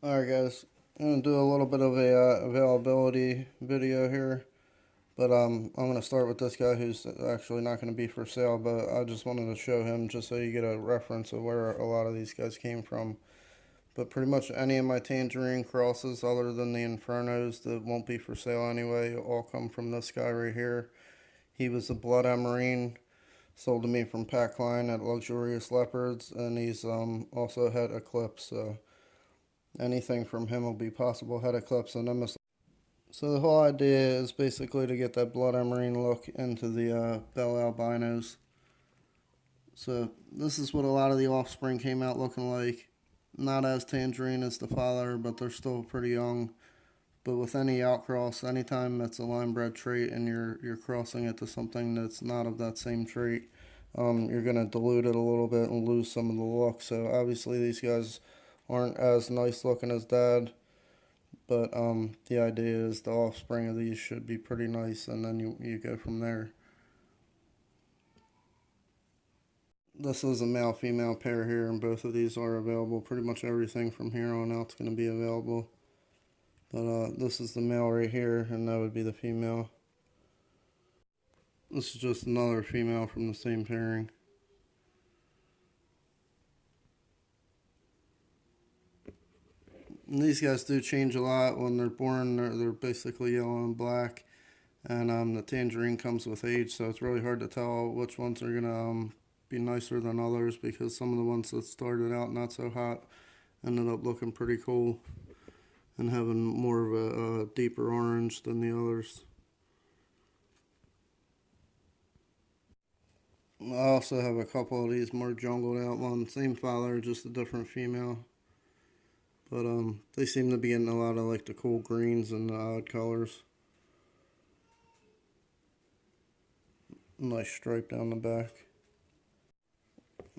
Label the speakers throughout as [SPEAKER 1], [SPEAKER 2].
[SPEAKER 1] Alright guys, I'm going to do a little bit of a availability video here, but I'm going to start with this guy who's actually not going to be for sale, but I just wanted to show him just so you get a reference of where a lot of these guys came from. But pretty much any of my tangerine crosses other than the Infernos that won't be for sale anyway all come from this guy right here. He was a Blood Emerine, sold to me from Pack Line at Luxurious Leopards, and he's also had Eclipse, so anything from him will be possible. Had Eclipse and Nemesis. So the whole idea is basically to get that Blood Emerine look into the Bell Albinos. So this is what a lot of the offspring came out looking like. Not as tangerine as the father, but they're still pretty young. But with any outcross, anytime that's a line bred trait and you're crossing it to something that's not of that same trait, you're going to dilute it a little bit and lose some of the look. So obviously these guys aren't as nice looking as dad, but the idea is the offspring of these should be pretty nice, and then you go from there. This is a male female pair here, and both of these are available. Pretty much everything from here on out is going to be available. But this is the male right here, and that would be the female. This is just another female from the same pairing. And these guys do change a lot when they're born. They're basically yellow and black, and the tangerine comes with age, so it's really hard to tell which ones are gonna be nicer than others, because some of the ones that started out not so hot ended up looking pretty cool and having more of a deeper orange than the others. I also have a couple of these more jungled out ones, same father, just a different female. But they seem to be getting a lot of like the cool greens and the odd colors. Nice stripe down the back.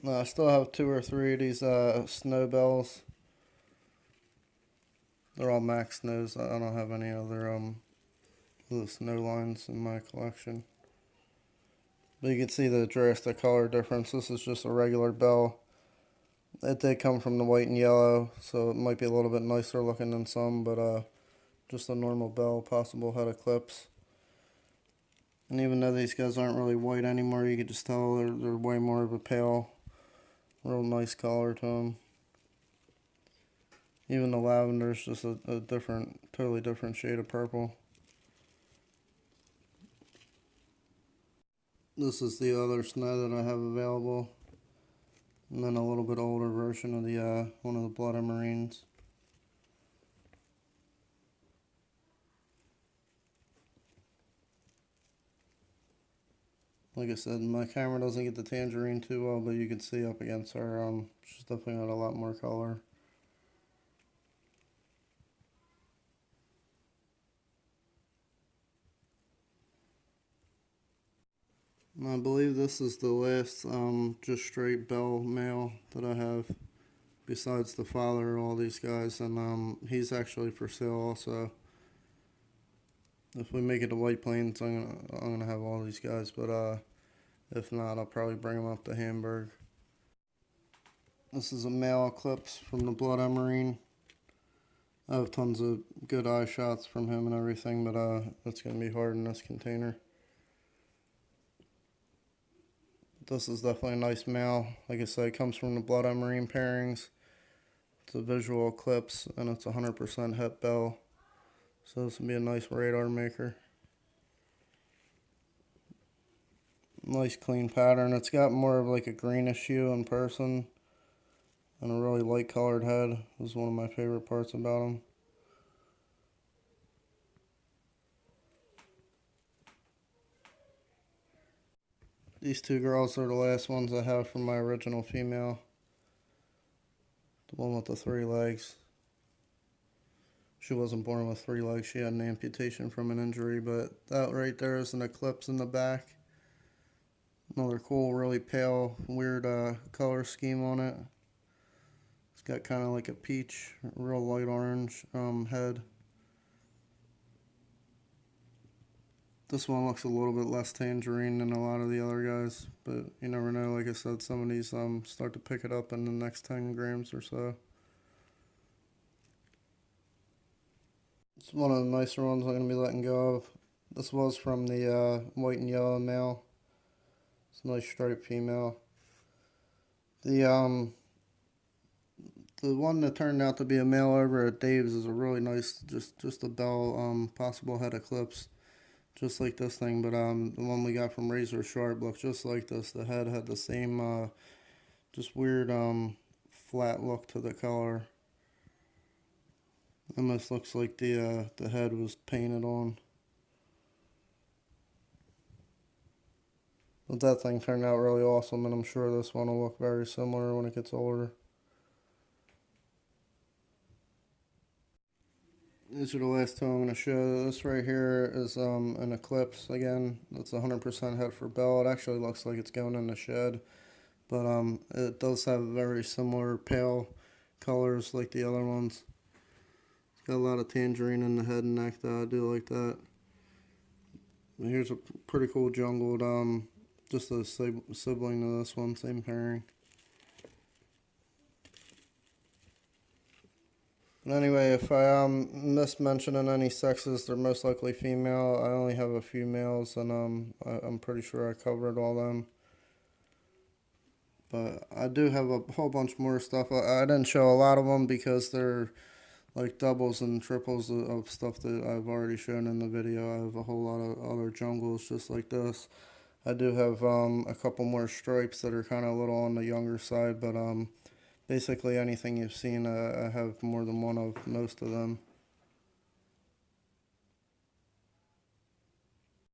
[SPEAKER 1] I still have 2 or 3 of these snowbells. They're all max snows. I don't have any other little snow lines in my collection. But you can see the drastic color difference. This is just a regular bell. It did come from the white and yellow, so it might be a little bit nicer looking than some, but just a normal bell, possible head Eclipse. And even though these guys aren't really white anymore, you can just tell they're way more of a pale, real nice color to them. Even the lavender is just a different, totally different shade of purple. This is the other snow that I have available. And then a little bit older version of the one of the Blood Emerines. Like I said, my camera doesn't get the tangerine too well, but you can see up against her, she's definitely got a lot more color. And I believe this is the last just straight bell male that I have, besides the father of all these guys, and he's actually for sale also. If we make it to White Plains, I'm gonna have all these guys, but if not, I'll probably bring them up to Hamburg. This is a male Eclipse from the Blood Emerine. I have tons of good eye shots from him and everything, but it's gonna be hard in this container. This is definitely a nice male. Like I said, it comes from the Blood Emerine pairings. It's a visual Eclipse, and it's 100% het bell. So this would be a nice radar maker. Nice clean pattern. It's got more of like a greenish hue in person, and a really light colored head. This is one of my favorite parts about him. These 2 girls are the last ones I have from my original female. The one with the 3 legs. She wasn't born with 3 legs. She had an amputation from an injury, but that right there is an Eclipse in the back. Another cool, really pale, weird color scheme on it. It's got kind of like a peach, real light orange head. This one looks a little bit less tangerine than a lot of the other guys, but you never know. Like I said, some of these start to pick it up in the next 10 grams or so. It's one of the nicer ones I'm going to be letting go of. This was from the white and yellow male. It's a nice striped female. The the one that turned out to be a male over at Dave's is a really nice, just a bell possible head Eclipse, just like this thing. But the one we got from Razor Sharp looked just like this. The head had the same just weird flat look to the color. Almost looks like the head was painted on. But that thing turned out really awesome, and I'm sure this one will look very similar when it gets older. These are the last two I'm going to show. This right here is an Eclipse. Again, that's 100% het for bell. It actually looks like it's going in the shed, but it does have very similar pale colors like the other ones. It's got a lot of tangerine in the head and neck, though. I do like that. And here's a pretty cool jungled, just a sibling to this one, same pairing. But anyway, if I missed mentioning any sexes, they're most likely female. I only have a few males, and I'm pretty sure I covered all them. But I do have a whole bunch more stuff. I didn't show a lot of them because they're like doubles and triples of stuff that I've already shown in the video. I have a whole lot of other jungles just like this. I do have a couple more stripes that are kind of a little on the younger side, but basically anything you've seen, I have more than one of most of them.